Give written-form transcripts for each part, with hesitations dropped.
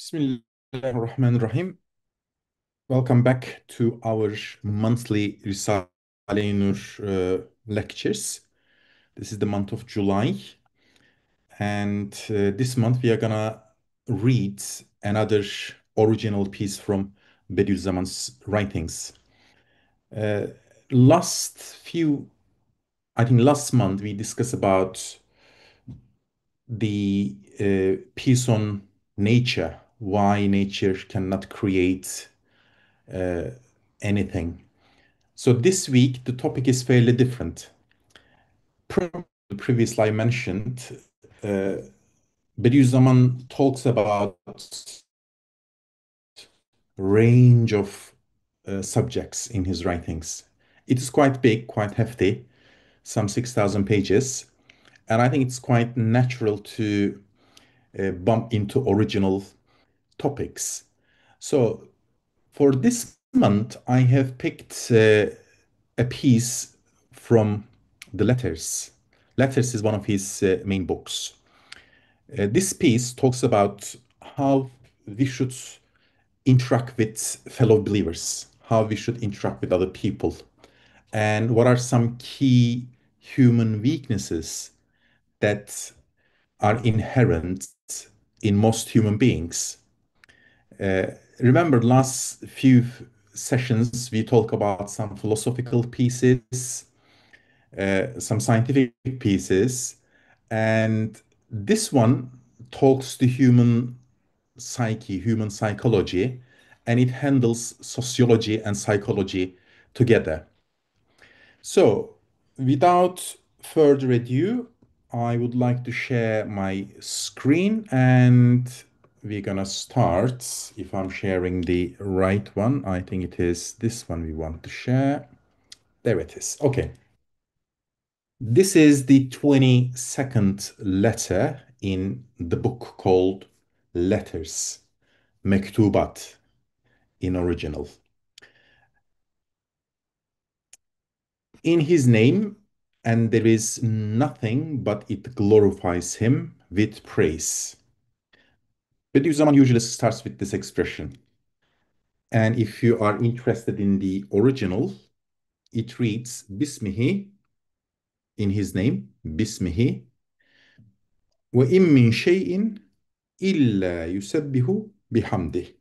Bismillahirrahmanirrahim. Welcome back to our monthly Risale-i Nur lectures. This is the month of July, and this month we are gonna read another original piece from Bediüzzaman's writings. Uh, last few, I think last month we discussed about the piece on nature, why nature cannot create uh, anything. So this week, the topic is fairly different. Previously, I mentioned uh, Bediüzzaman talks about range of subjects in his writings. It is quite big, quite hefty, some 6,000 pages, and I think it's quite natural to bump into original topics. So for this month, I have picked a piece from the Letters. Letters is one of his main books. This piece talks about how we should interact with fellow believers, how we should interact with other people, and what are some key human weaknesses that are inherent in most human beings. Remember, last few sessions we talked about some philosophical pieces, some scientific pieces, and this one talks to human psyche, human psychology, and it handles sociology and psychology together. So, without further ado, I would like to share my screen and we're gonna start. If I'm sharing the right one, I think it is this one we want to share. There it is. Okay. This is the 22nd letter in the book called Letters, Mektubat in original. In his name, and there is nothing but it glorifies him with praise. Bediüzzaman usually starts with this expression. And if you are interested in the original, it reads Bismihi, in his name, Bismihi, ve in min şeyin illa yusebbihu bihamdih.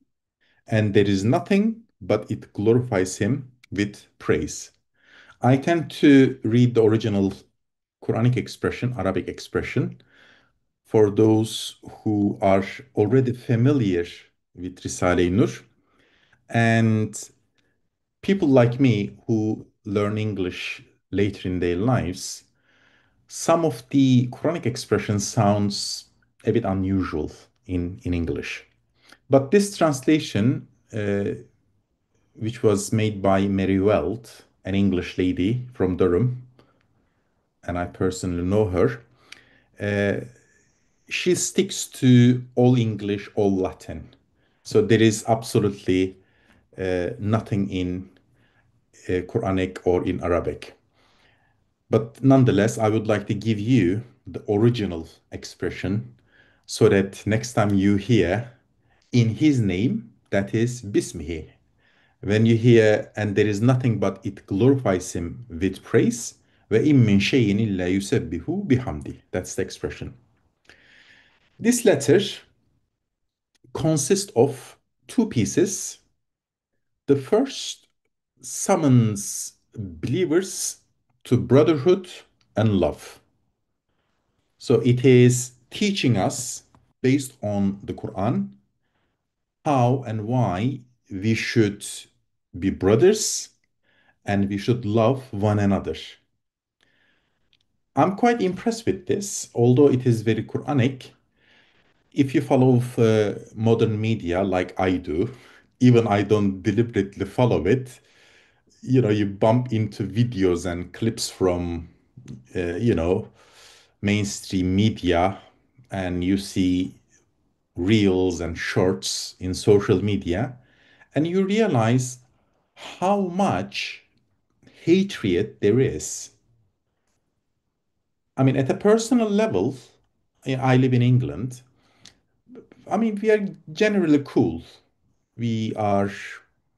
And there is nothing but it glorifies him with praise. I tend to read the original Quranic expression, Arabic expression, for those who are already familiar with Risale-i Nur and people like me who learn English later in their lives. Some of the Quranic expressions sounds a bit unusual in English. But this translation, which was made by Mary Weld, an English lady from Durham, and I personally know her, she sticks to all English, all Latin. So there is absolutely nothing in Quranic or in Arabic. But nonetheless, I would like to give you the original expression so that next time you hear in his name, that is Bismihi. When you hear, and there is nothing but it glorifies him with praise, ve in min şeyin illa yusebbihu bihamdi. That's the expression. This letter consists of two pieces. The first summons believers to brotherhood and love. So it is teaching us, based on the Quran, how and why we should be brothers and we should love one another. I'm quite impressed with this, although it is very Quranic. If you follow modern media like I do, even I don't deliberately follow it, you bump into videos and clips from, mainstream media, and you see reels and shorts in social media, and you realize how much hatred there is. I mean, at a personal level, I live in England. I mean, we are generally cool. We are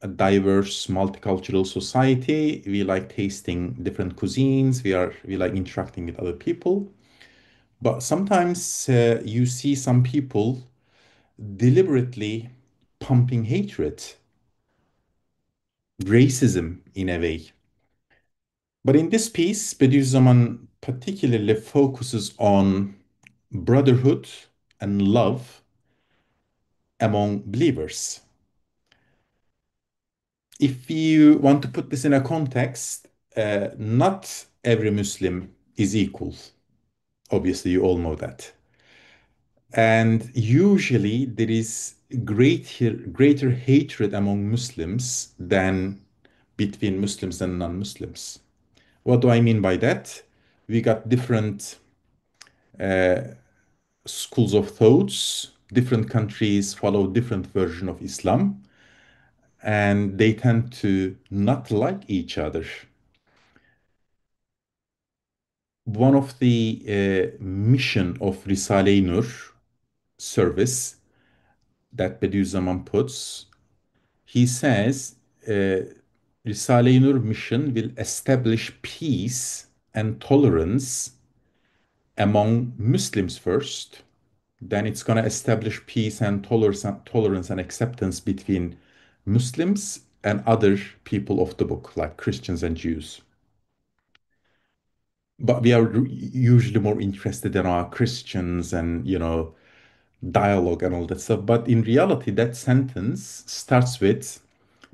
a diverse, multicultural society. We like tasting different cuisines. We like interacting with other people. But sometimes you see some people deliberately pumping hatred, racism in a way. But in this piece, Bediüzzaman particularly focuses on brotherhood and love among believers. If you want to put this in a context, not every Muslim is equal. Obviously, you all know that. And usually there is greater hatred among Muslims than between Muslims and non-Muslims. What do I mean by that? We got different schools of thoughts, different countries follow different version of Islam, and they tend to not like each other. One of the mission of Risale-i Nur service that Bediüzzaman puts, he says Risale-i Nur mission will establish peace and tolerance among Muslims first. Then it's going to establish peace and tolerance and acceptance between Muslims and other people of the book, like Christians and Jews. But we are usually more interested in our Christians and, dialogue and all that stuff. But in reality, that sentence starts with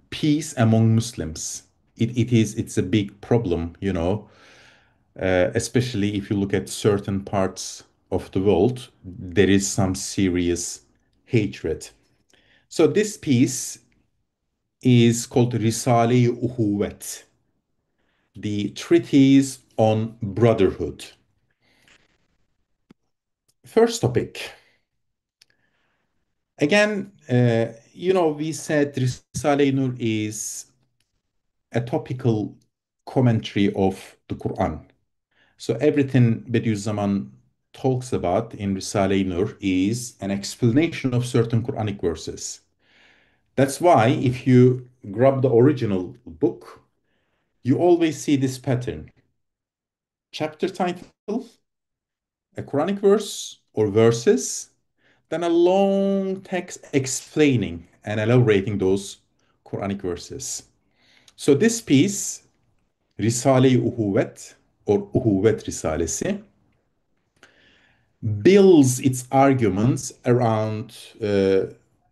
peace among Muslims. It's a big problem, especially if you look at certain parts of the world, there is some serious hatred. So this piece is called Risale-i Uhuvet, the treatise on brotherhood. First topic. Again, we said Risale-i Nur is a topical commentary of the Quran. So everything Bediüzzaman talks about in Risale-i Nur is an explanation of certain Quranic verses. That's why if you grab the original book, you always see this pattern. Chapter title, a Quranic verse or verses, then a long text explaining and elaborating those Quranic verses. So this piece, Risale-i Uhuvet or Uhuvet Risalesi, builds its arguments around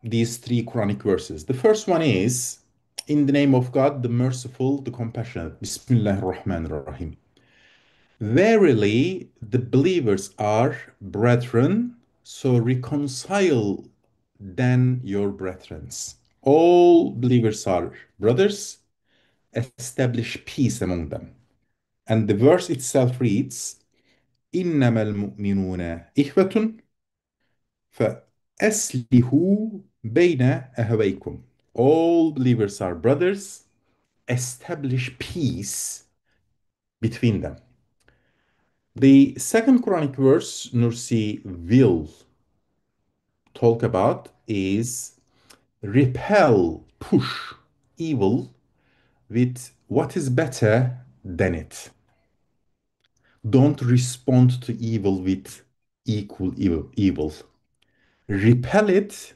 these three Quranic verses. The first one is, in the name of God, the merciful, the compassionate. Bismillahir Rahmanir Rahim. Verily, the believers are brethren, so reconcile then your brethrens. All believers are brothers, establish peace among them. And the verse itself reads, إنما المؤمنون إخوة فأصلحوا بين أخويكم. All believers are brothers, establish peace between them. The second Quranic verse Nursi will talk about is repel, push evil with what is better than it. Don't respond to evil with equal evil. Repel it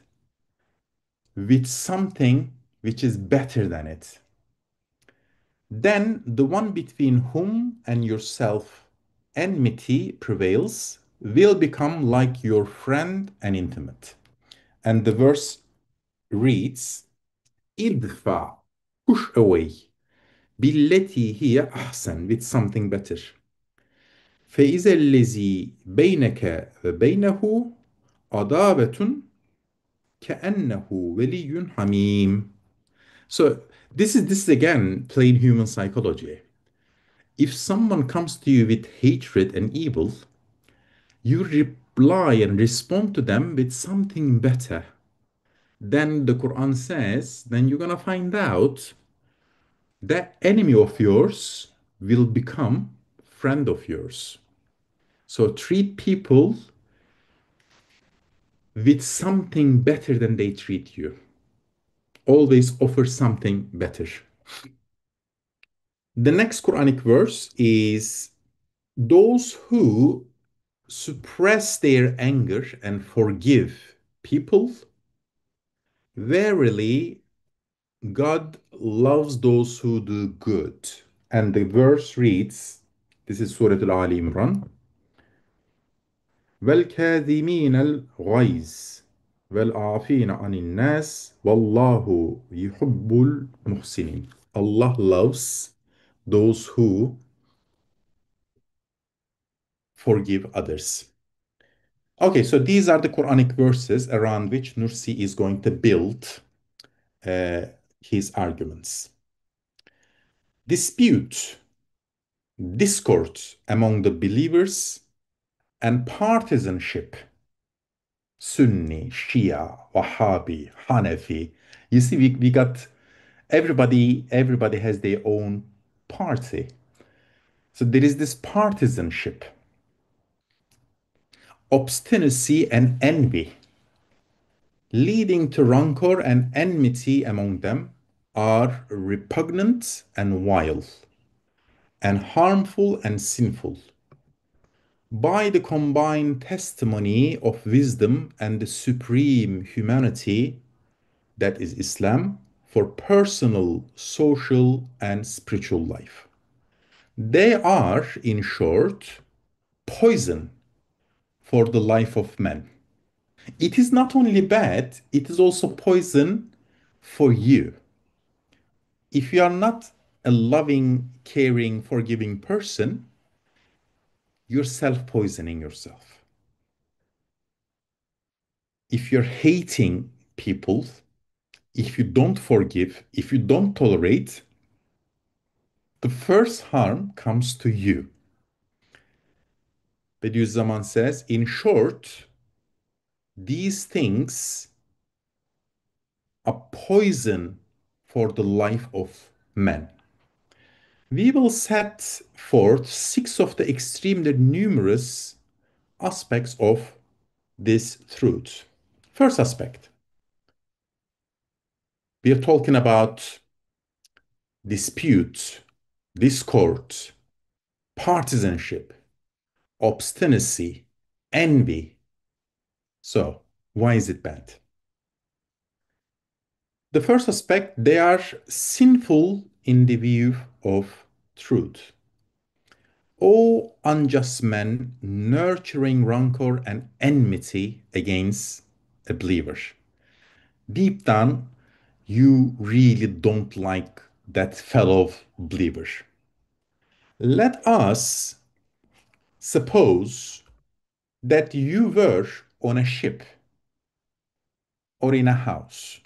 with something which is better than it. Then the one between whom and yourself enmity prevails will become like your friend and intimate. And the verse reads, idfa, push away, billeti hiye ahsan, with something better. فإذا الذي بينك وبينه عداوة كأنه ولي حميم. So this is again plain human psychology. If someone comes to you with hatred and evil, you reply and respond to them with something better. Then the Quran says, then you're gonna find out that enemy of yours will become friend of yours. So treat people with something better than they treat you. Always offer something better. The next Quranic verse is those who suppress their anger and forgive people, verily God loves those who do good. And the verse reads, this is Surah Al-Ali Imran, وَالْكَاذِمِينَ الْغَيْظِ وَالْعَافِينَ عَنِ النَّاسِ وَاللَّهُ يُحِبُّ الْمُحْسِنِينَ. Allah loves those who forgive others. Okay, so these are the Quranic verses around which Nursi is going to build uh, his arguments. Dispute, discord among the believers, and partisanship, Sunni, Shia, Wahhabi, Hanafi. You see, we got everybody has their own party. So there is this partisanship, obstinacy, and envy, leading to rancor and enmity among them, are repugnant and vile, and harmful and sinful. By the combined testimony of wisdom and the supreme humanity that is Islam for personal, social, and spiritual life. They are, in short, poison for the life of man. It is not only bad, it is also poison for you. If you are not a loving, caring, forgiving person, you're self poisoning yourself. If you're hating people, if you don't forgive, if you don't tolerate, the first harm comes to you. Bediüzzaman says, in short, these things are poison for the life of man. We will set forth six of the extremely numerous aspects of this truth. First aspect, we are talking about dispute, discord, partisanship, obstinacy, envy. So, why is it bad? The first aspect, they are sinful in the view of truth. O unjust men nurturing rancor and enmity against a believer. Deep down, you really don't like that fellow believer. Let us suppose that you were on a ship or in a house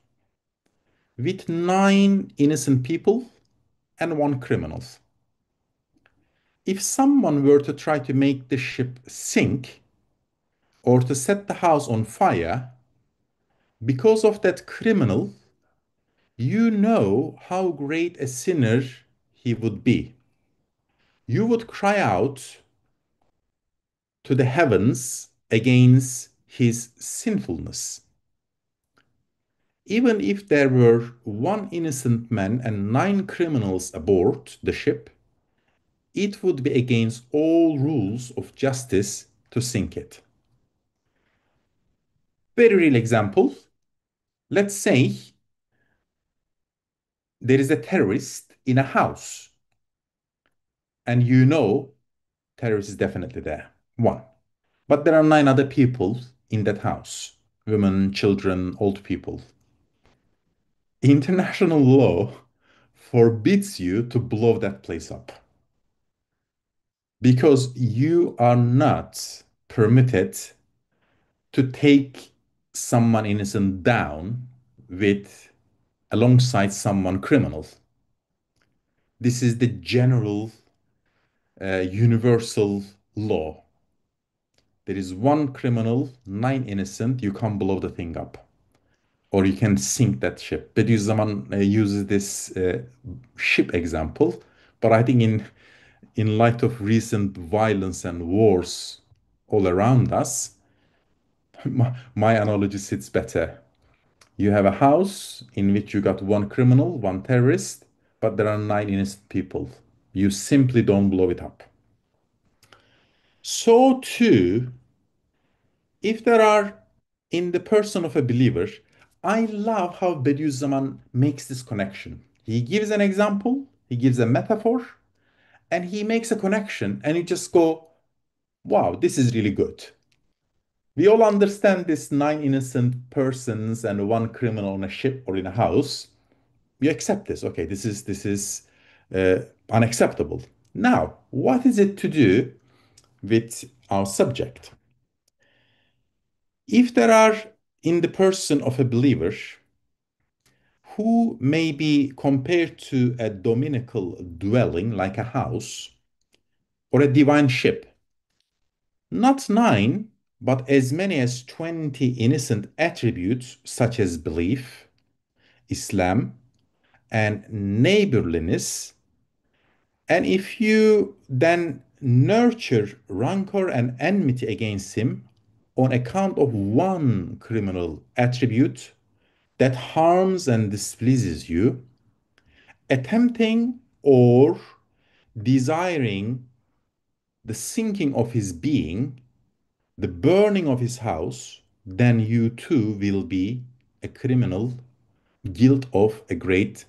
with nine innocent people and one criminal. If someone were to try to make the ship sink or to set the house on fire, because of that criminal, you know how great a sinner he would be. You would cry out to the heavens against his sinfulness. Even if there were one innocent man and nine criminals aboard the ship, it would be against all rules of justice to sink it. Very real example. Let's say there is a terrorist in a house, and you know terrorist is definitely there. One. But there are nine other people in that house, women, children, old people. International law forbids you to blow that place up because you are not permitted to take someone innocent down with alongside someone criminal. This is the general universal law. There is one criminal, nine innocent, you can't blow the thing up. Or you can sink that ship. Bediüzzaman uses this ship example, but I think in light of recent violence and wars all around us, my analogy sits better. You have a house in which you got one criminal, one terrorist, but there are nine innocent people. You simply don't blow it up. So too, if there are in the person of a believer, I love how Bediüzzaman makes this connection. He gives an example, he gives a metaphor, and he makes a connection, and you just go, wow, this is really good. We all understand this nine innocent persons and one criminal on a ship or in a house. We accept this. Okay, this is unacceptable. Now, what is it to do with our subject? If there are in the person of a believer who may be compared to a dominical dwelling like a house or a divine ship, not nine, but as many as 20 innocent attributes such as belief, Islam, and neighborliness. And if you then nurture rancor and enmity against him on account of one criminal attribute that harms and displeases you, attempting or desiring the sinking of his being, the burning of his house, then you too will be a criminal, guilt of a great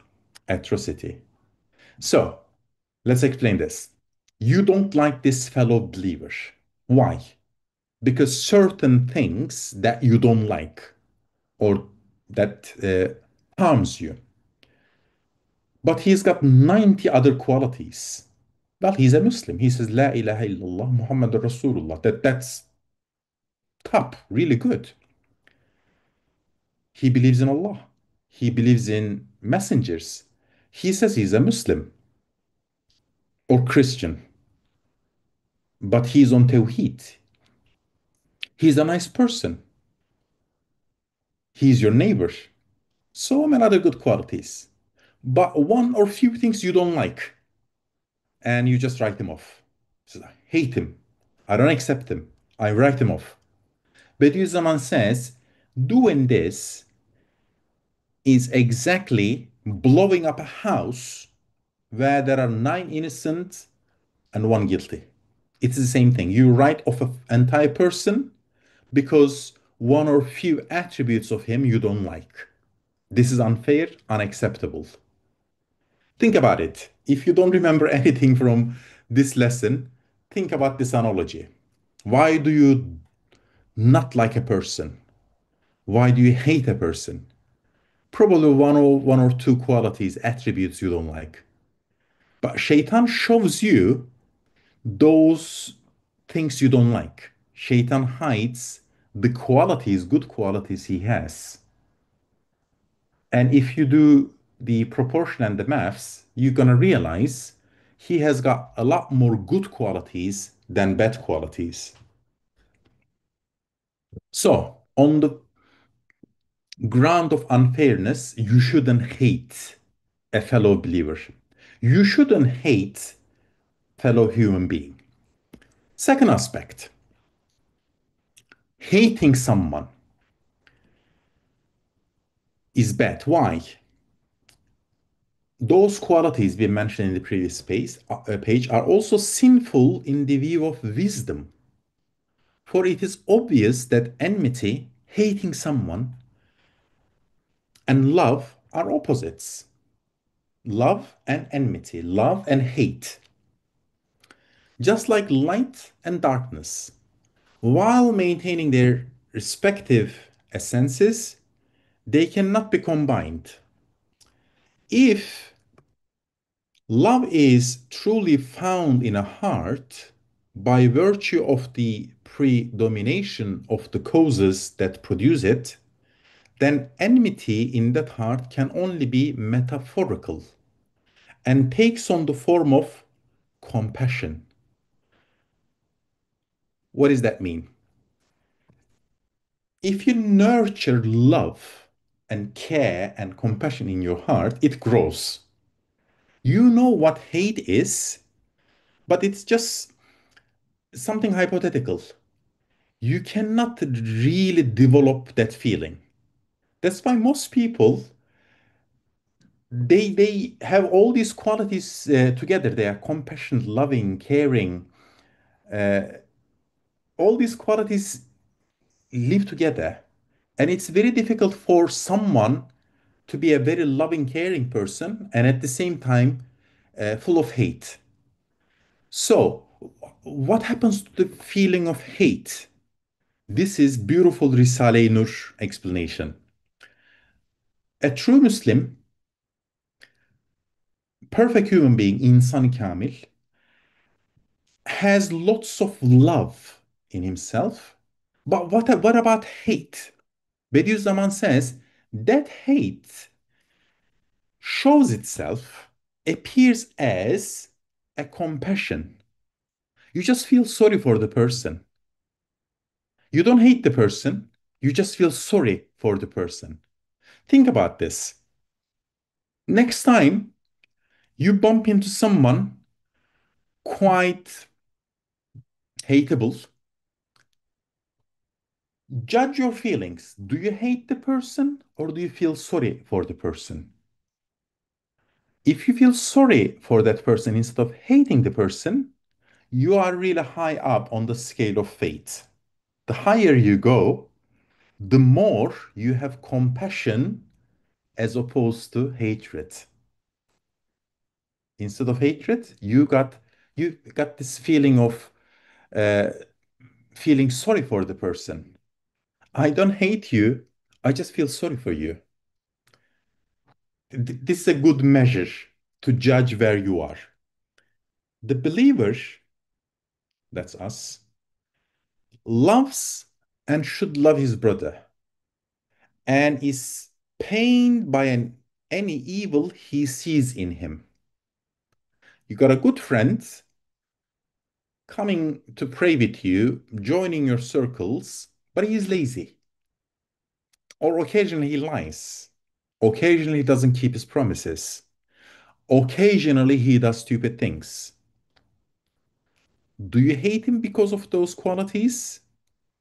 atrocity. So, let's explain this. You don't like this fellow believer. Why? Because certain things that you don't like or that harms you. But he's got 90 other qualities. Well, he's a Muslim. He says, La ilaha illallah Muhammad Rasulullah. That's top, really good. He believes in Allah. He believes in messengers. He says he's a Muslim or Christian, but he's on Tawheed. He's a nice person. He's your neighbor. So many other good qualities. But one or few things you don't like, and you just write him off. So I hate him. I don't accept him. I write him off. Bediüzzaman says, doing this is exactly blowing up a house where there are nine innocent and one guilty. It's the same thing. You write off an entire person because one or few attributes of him you don't like. This is unfair, unacceptable. Think about it. If you don't remember anything from this lesson, think about this analogy. Why do you not like a person? Why do you hate a person? Probably one or two qualities, attributes you don't like. But Shaitan shows you those things you don't like. Shaitan hides the qualities, good qualities he has. And if you do the proportion and the maths, you're going to realize he has got a lot more good qualities than bad qualities. So, on the ground of unfairness, you shouldn't hate a fellow believer. You shouldn't hate fellow human being. Second aspect, hating someone is bad. Why? Those qualities we mentioned in the previous page are also sinful in the view of wisdom. For it is obvious that enmity, hating someone, and love are opposites. Love and enmity, love and hate. Just like light and darkness, while maintaining their respective essences, they cannot be combined. If love is truly found in a heart by virtue of the predomination of the causes that produce it, then enmity in that heart can only be metaphorical and takes on the form of compassion. What does that mean? If you nurture love and care and compassion in your heart, it grows. You know what hate is, but it's just something hypothetical. you cannot really develop that feeling. That's why most people they have all these qualities together. They are compassionate, loving, caring. Uh, all these qualities live together, and it's very difficult for someone to be a very loving, caring person and at the same time full of hate. So, what happens to the feeling of hate? This is beautiful Risale-i Nur explanation. A true Muslim, perfect human being, insan kamil, has lots of love in himself. But what about hate? Bediüzzaman says that hate shows itself, appears as a compassion. You just feel sorry for the person. You don't hate the person, you just feel sorry for the person. Think about this. Next time you bump into someone quite hateable, judge your feelings. Do you hate the person or do you feel sorry for the person? If you feel sorry for that person instead of hating the person, you are really high up on the scale of fate. The higher you go, the more you have compassion as opposed to hatred. Instead of hatred, you got this feeling of uh, feeling sorry for the person. I don't hate you. I just feel sorry for you. This is a good measure to judge where you are. The believer, that's us, loves and should love his brother and is pained by any evil he sees in him. You got a good friend coming to pray with you, joining your circles, but he is lazy. Or occasionally he lies. Occasionally he doesn't keep his promises. Occasionally he does stupid things. Do you hate him because of those qualities?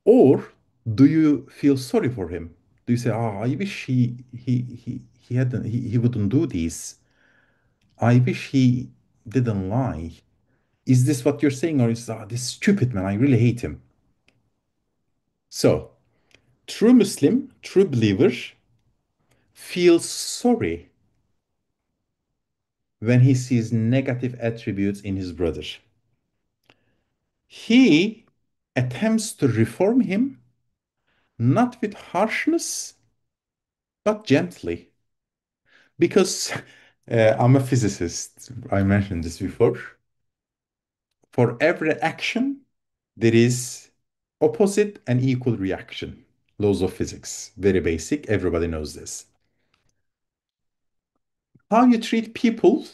Or do you feel sorry for him? Do you say, "Oh, I wish he hadn't he wouldn't do this. I wish he didn't lie." Is this what you're saying, or is this stupid man? I really hate him. So, true Muslim, true believer feels sorry when he sees negative attributes in his brother. He attempts to reform him, not with harshness, but gently. Because I'm a physicist, I mentioned this before. For every action, there is opposite and equal reaction. Laws of physics, very basic, everybody knows this. How you treat people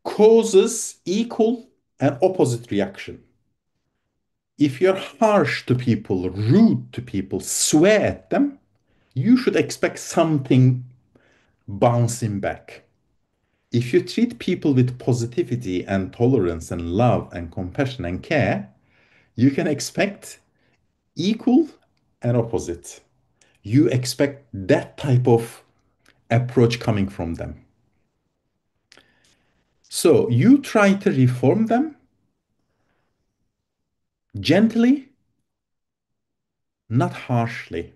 causes equal and opposite reaction. If you're harsh to people, rude to people, swear at them, you should expect something bouncing back. If you treat people with positivity and tolerance and love and compassion and care, you can expect equal and opposite. You expect that type of approach coming from them. So you try to reform them gently, not harshly.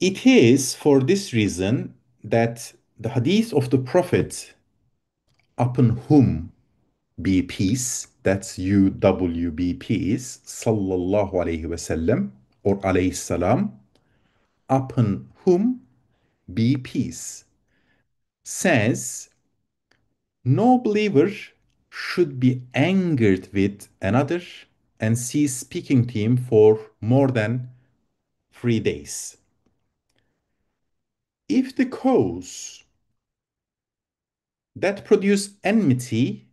It is for this reason that the hadith of the Prophet, upon whom be peace, that's UWB peace, sallallahu alayhi wasallam, or alayhi salam, upon whom be peace, says no believer should be angered with another and cease speaking to him for more than 3 days. If the cause that produce enmity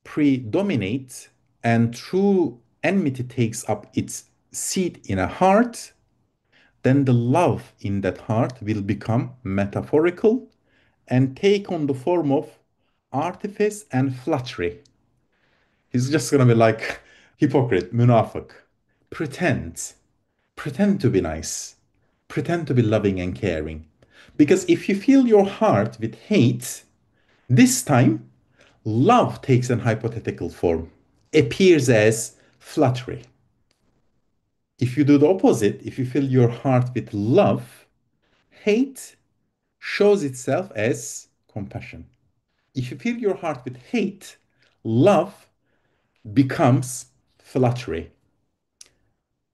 predominate and true enmity takes up its seat in a heart, then the love in that heart will become metaphorical and take on the form of artifice and flattery. He's just gonna be like, Hypocrite, münafık. Pretend. Pretend to be nice. Pretend to be loving and caring. Because if you fill your heart with hate, this time love takes an hypothetical form, appears as flattery. If you do the opposite, if you fill your heart with love, hate shows itself as compassion. If you fill your heart with hate, love becomes flattery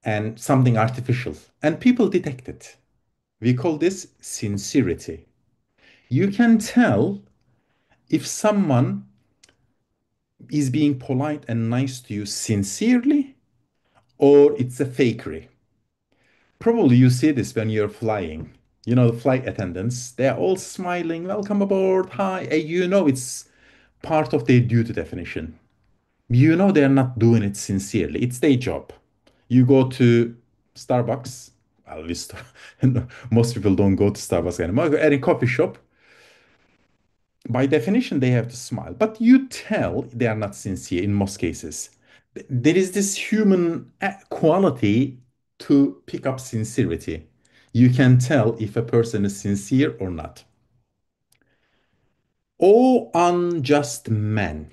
and something artificial. And people detect it. We call this sincerity. You can tell if someone is being polite and nice to you sincerely or it's a fakery. Probably you see this when you're flying. You know, the flight attendants, they're all smiling, welcome aboard, hi. And you know it's part of their duty definition. You know they're not doing it sincerely. It's their job. You go to Starbucks. Well, most people don't go to Starbucks anymore. At a coffee shop, by definition, they have to smile. But you tell they are not sincere in most cases. There is this human quality to pick up sincerity. You can tell if a person is sincere or not. O unjust man,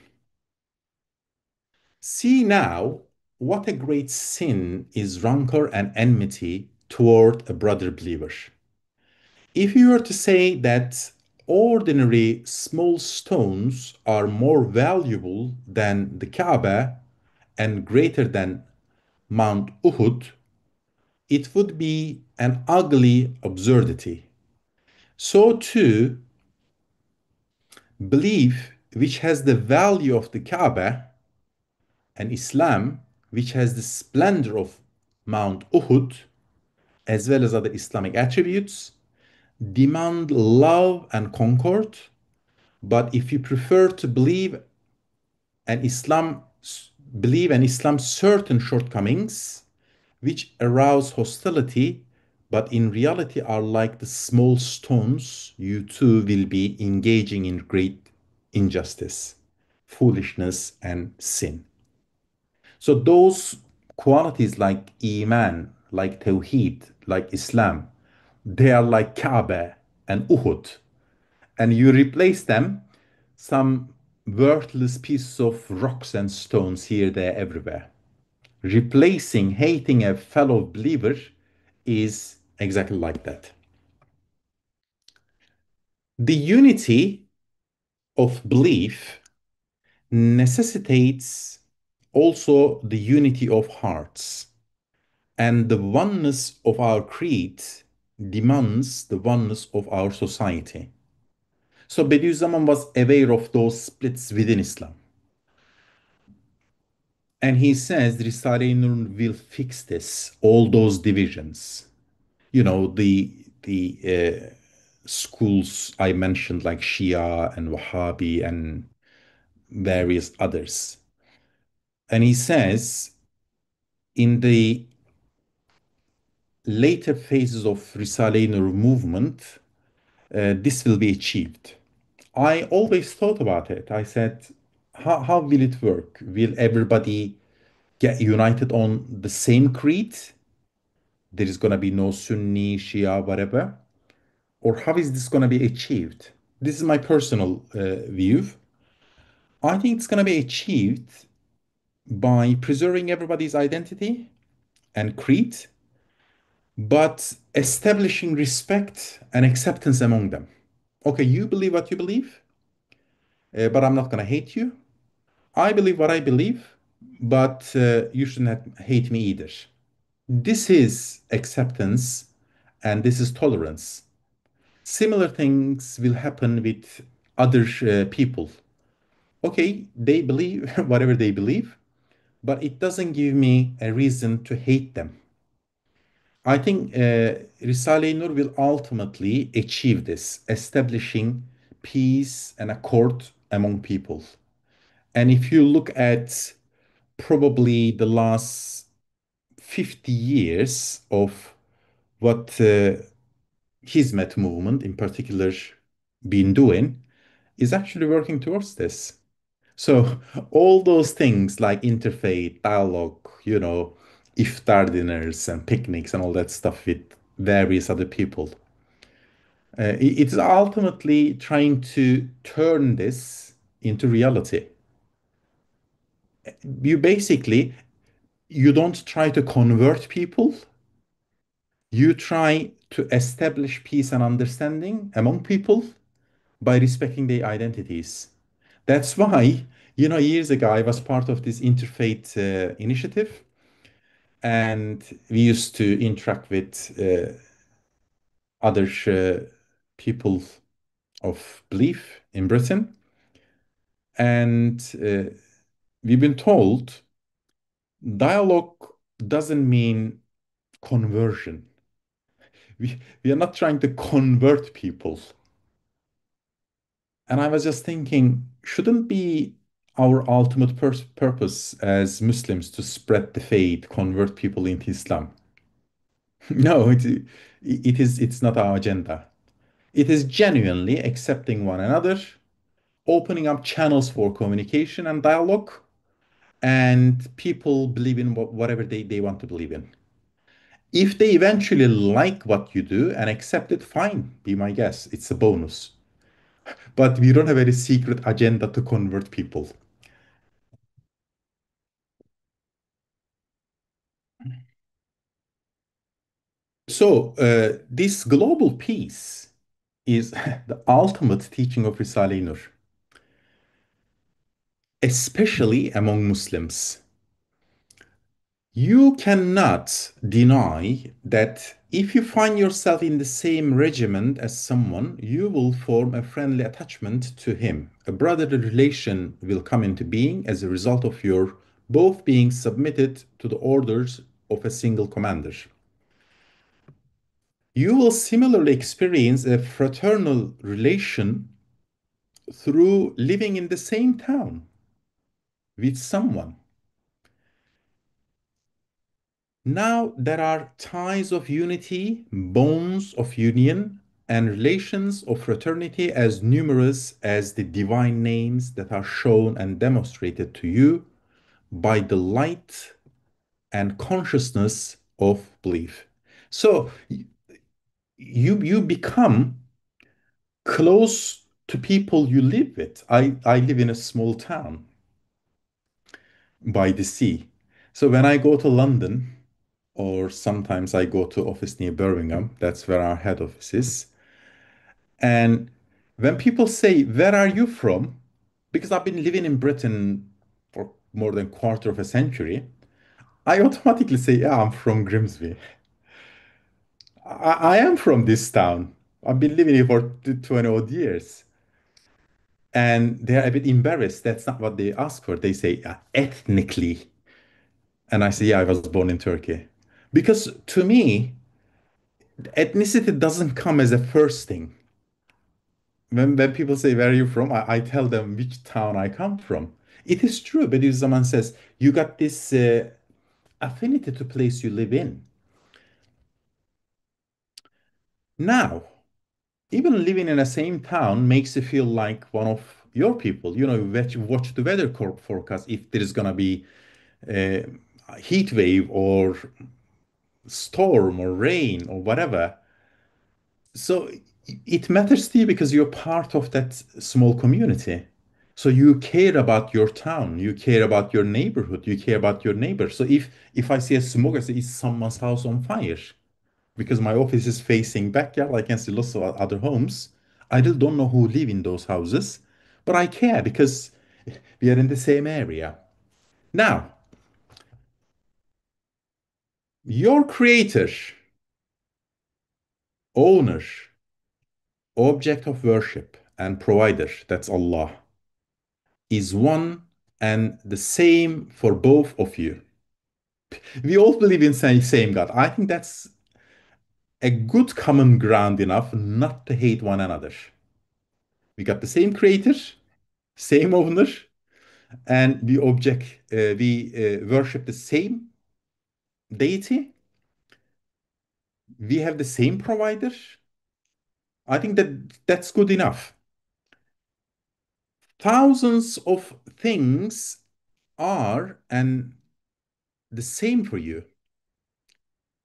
see now what a great sin is rancor and enmity toward a brother believer. If you were to say that ordinary small stones are more valuable than the Kaaba and greater than Mount Uhud, it would be an ugly absurdity. So too, belief which has the value of the Kaaba and Islam which has the splendor of Mount Uhud as well as other Islamic attributes demand love and concord. But if you prefer to and Islam believe and Islam's certain shortcomings, which arouse hostility, but in reality are like the small stones, you too will be engaging in great injustice, foolishness, and sin. So those qualities like Iman, like Tawheed, like Islam, they are like Kaaba and Uhud. And you replace them some worthless pieces of rocks and stones here, there, everywhere. Replacing hating a fellow believer is exactly like that. The unity of belief necessitates also the unity of hearts, and the oneness of our creed demands the oneness of our society. So Bediüzzaman was aware of those splits within Islam. And he says Risale-i Nur will fix this, all those divisions. You know, the schools I mentioned, like Shia and Wahhabi and various others. And he says in the later phases of Risale-i Nur movement, this will be achieved. I always thought about it. I said, how will it work? Will everybody get united on the same creed? There is going to be no Sunni, Shia, whatever. Or how is this going to be achieved? This is my personal view. I think it's going to be achieved by preserving everybody's identity and creed, but establishing respect and acceptance among them. Okay, you believe what you believe, but I'm not going to hate you. I believe what I believe, but you should not hate me either. This is acceptance and this is tolerance. Similar things will happen with other people. Okay, they believe whatever they believe, but it doesn't give me a reason to hate them. I think Risale-i Nur will ultimately achieve this, establishing peace and accord among people. And if you look at probably the last 50 years of what Hizmet movement in particular been doing, is actually working towards this. So all those things like interfaith dialogue, iftar dinners and picnics and all that stuff with various other people. It's ultimately trying to turn this into reality. You basically you don't try to convert people. You try to establish peace and understanding among people by respecting their identities. That's why, years ago, I was part of this interfaith initiative, and we used to interact with other people of belief in Britain. And we've been told dialogue doesn't mean conversion. We are not trying to convert people. And I was just thinking, shouldn't be our ultimate purpose as Muslims to spread the faith, convert people into Islam? No, it's not our agenda. It is genuinely accepting one another, opening up channels for communication and dialogue, and people believe in whatever they want to believe in. If they eventually like what you do and accept it, fine, be my guest. It's a bonus. But we don't have any secret agenda to convert people. So, this global peace is the ultimate teaching of Risale-i Nur, especially among Muslims. You cannot deny that if you find yourself in the same regiment as someone, you will form a friendly attachment to him. A brotherly relation will come into being as a result of your both being submitted to the orders of a single commander. You will similarly experience a fraternal relation through living in the same town with someone. Now there are ties of unity, bonds of union, and relations of fraternity as numerous as the divine names that are shown and demonstrated to you by the light and consciousness of belief. So you become close to people you live with. I live in a small town by the sea. So when I go to London, or sometimes I go to office near Birmingham, that's where our head office is. And when people say, "Where are you from?" Because I've been living in Britain for more than quarter of a century, I automatically say, "Yeah, I'm from Grimsby. I am from this town. I've been living here for 20 odd years." And they're a bit embarrassed. That's not what they ask for. They say, ethnically. And I say, "Yeah, I was born in Turkey." Because to me, ethnicity doesn't come as a first thing. When people say, "Where are you from?" I tell them which town I come from. It is true, but if someone says, "You got this affinity to place you live in." Now, even living in the same town makes you feel like one of your people. Watch the weather forecast if there is gonna be a heat wave or storm or rain or whatever. So it matters to you because you're part of that small community. So you care about your town, you care about your neighborhood, you care about your neighbor. So if I see a smoke, I say, "Is someone's house on fire?" Because my office is facing backyard, I can see lots of other homes. I still don't know who live in those houses, but I care because we are in the same area. Now, your creator, owner, object of worship, and provider, that's Allah, is one and the same for both of you. We all believe in same God. I think that's a good common ground enough not to hate one another. We got the same creator, same owner, and we worship the same deity. We have the same provider. I think that's good enough. Thousands of things are and the same for you.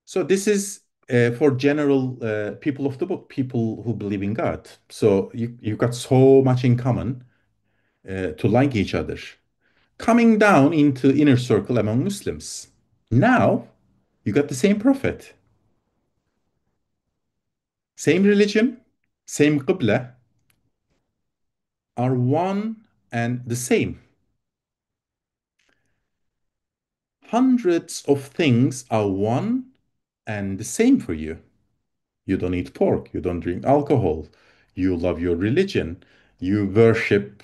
So this is for general people of the book, people who believe in God. So you've got so much in common to like each other. Coming down into inner circle among Muslims. Now you got the same prophet, same religion, same qibla are one and the same. Hundreds of things are one and the same for you. You don't eat pork, you don't drink alcohol, you love your religion, you worship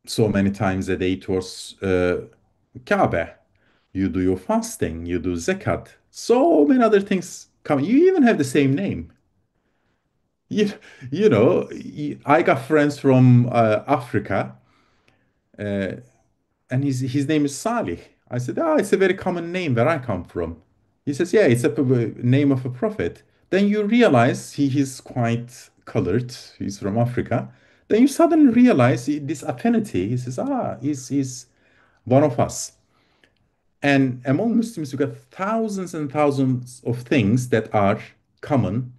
so many times a day towards Kaaba, you do your fasting, you do zakat, so many other things come. You even have the same name. You, I got friends from Africa, uh, and his name is Salih. I said, "Ah, it's a very common name where I come from." He says, "Yeah, it's a name of a prophet." Then you realize he is quite colored. He's from Africa. Then you suddenly realize this affinity. He says, "Ah, he's one of us." And among Muslims, you got thousands and thousands of things that are common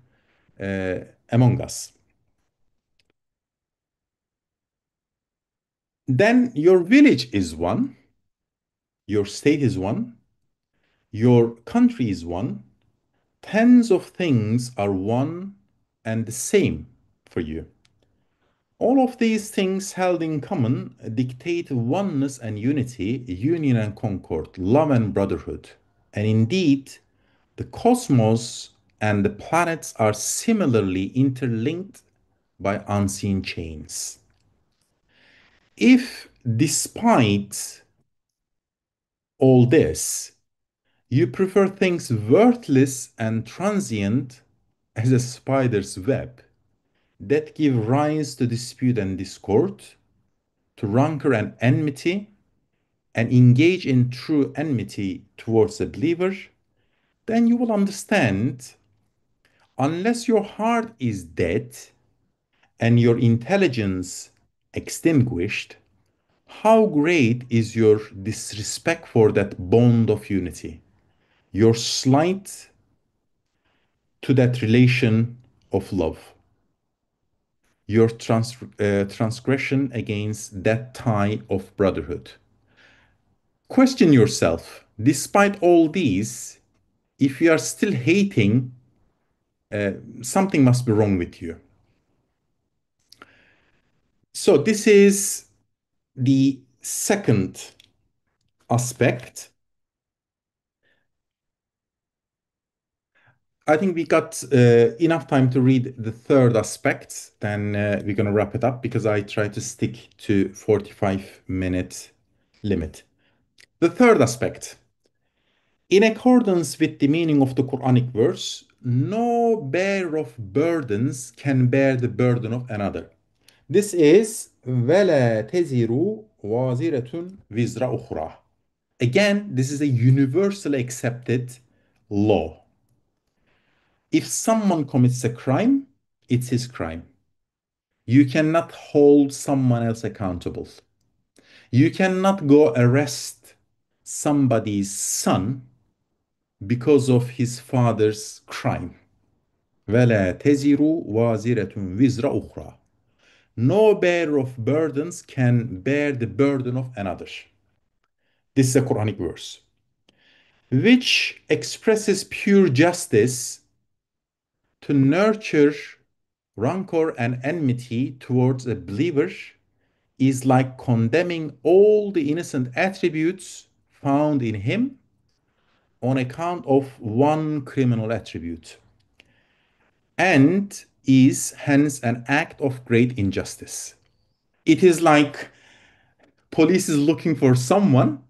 uh, among us. Then your village is one, your state is one, your country is one, tens of things are one and the same for you. All of these things held in common dictate oneness and unity, union and concord, love and brotherhood. And indeed, the cosmos and the planets are similarly interlinked by unseen chains. If, despite all this, you prefer things worthless and transient as a spider's web that give rise to dispute and discord, to rancor and enmity, and engage in true enmity towards a believer, then you will understand, unless your heart is dead and your intelligence extinguished, how great is your disrespect for that bond of unity, your slight to that relation of love, your transgression against that tie of brotherhood. Question yourself, despite all these, if you are still hating, something must be wrong with you. So, this is the second aspect. I think we got enough time to read the third aspect. Then we're going to wrap it up because I try to stick to 45-minute limit. The third aspect. In accordance with the meaning of the Quranic verse, no bearer of burdens can bear the burden of another. This is وَلَا تَزِرُ وَازِرَةٌ وِزْرَ أُخْرَى. Again, this is a universally accepted law. If someone commits a crime, it's his crime. You cannot hold someone else accountable. You cannot go arrest somebody's son because of his father's crime. وَلَا تَزِرُ وَازِرَةٌ وِزْرَ أُخْرَى. No bearer of burdens can bear the burden of another. This is a Quranic verse, which expresses pure justice to nurture rancor and enmity towards a believer is like condemning all the innocent attributes found in him on account of one criminal attribute, and is hence an act of great injustice. It is like police is looking for someone,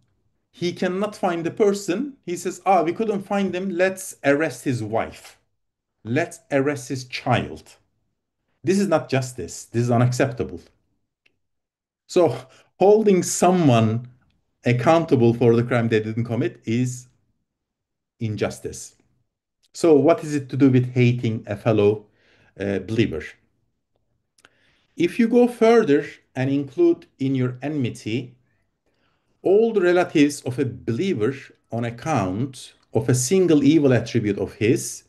he cannot find the person, he says, "Ah, we couldn't find him, let's arrest his wife, let's arrest his child." This is not justice, this is unacceptable. So holding someone accountable for the crime they didn't commit is injustice. So what is it to do with hating a fellow believer? If you go further and include in your enmity all the relatives of a believer on account of a single evil attribute of his,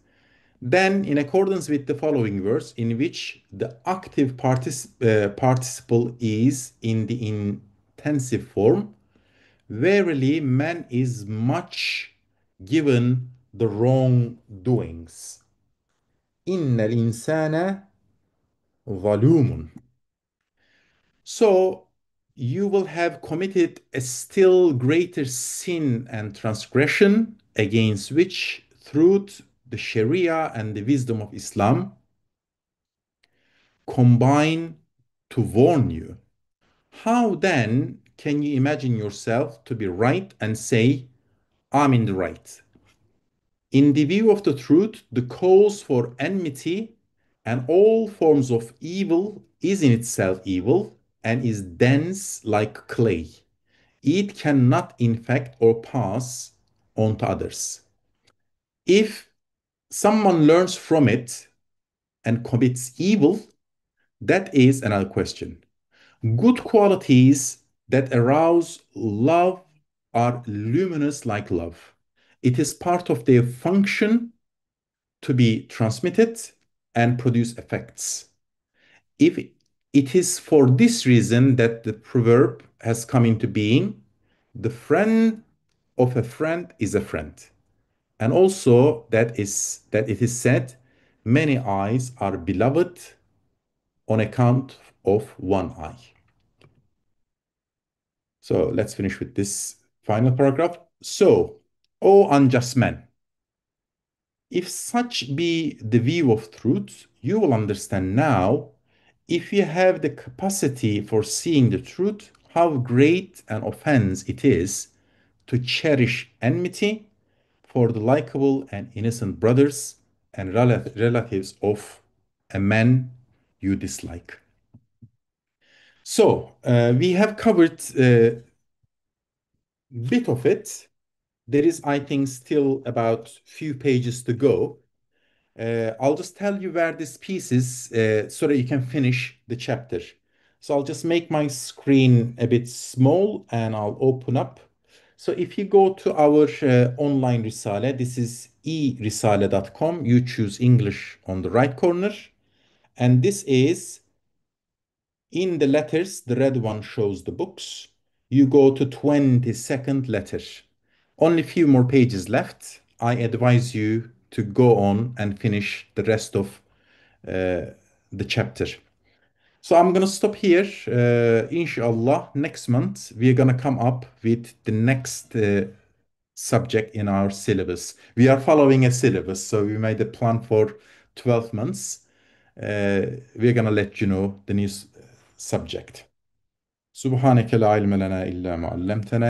then, in accordance with the following verse, in which the active participle is in the intensive form, verily man is much given the wrongdoings. İnnel insane zalumun. So you will have committed a still greater sin and transgression against which truth, the Sharia, and the wisdom of Islam combine to warn you. How then can you imagine yourself to be right and say, I'm in the right? In the view of the truth, the cause for enmity and all forms of evil is in itself evil and is dense like clay. It cannot infect or pass on to others. If someone learns from it and commits evil, that is another question. Good qualities that arouse love are luminous like love. It is part of their function to be transmitted and produce effects. If it is for this reason that the proverb has come into being, the friend of a friend is a friend. And also that it is said, many eyes are beloved on account of one eye. So let's finish with this final paragraph. So, O unjust man, if such be the view of truth, you will understand now, if you have the capacity for seeing the truth, how great an offense it is to cherish enmity for the likable and innocent brothers and relatives of a man you dislike. So, we have covered a bit of it. There is, I think, still about few pages to go. I'll just tell you where this piece is so that you can finish the chapter. So I'll just make my screen a bit small and I'll open up. So if you go to our online Risale, this is erisale.com. You choose English on the right corner. And this is in the letters, the red one shows the books. You go to 22nd letter. Only a few more pages left. I advise you to go on and finish the rest of the chapter. So I'm going to stop here. Inshallah, next month we're going to come up with the next subject in our syllabus. We are following a syllabus, so we made a plan for 12 months. We're going to let you know the new subject. سبحانك لا علم لنا إلا ما علمتنا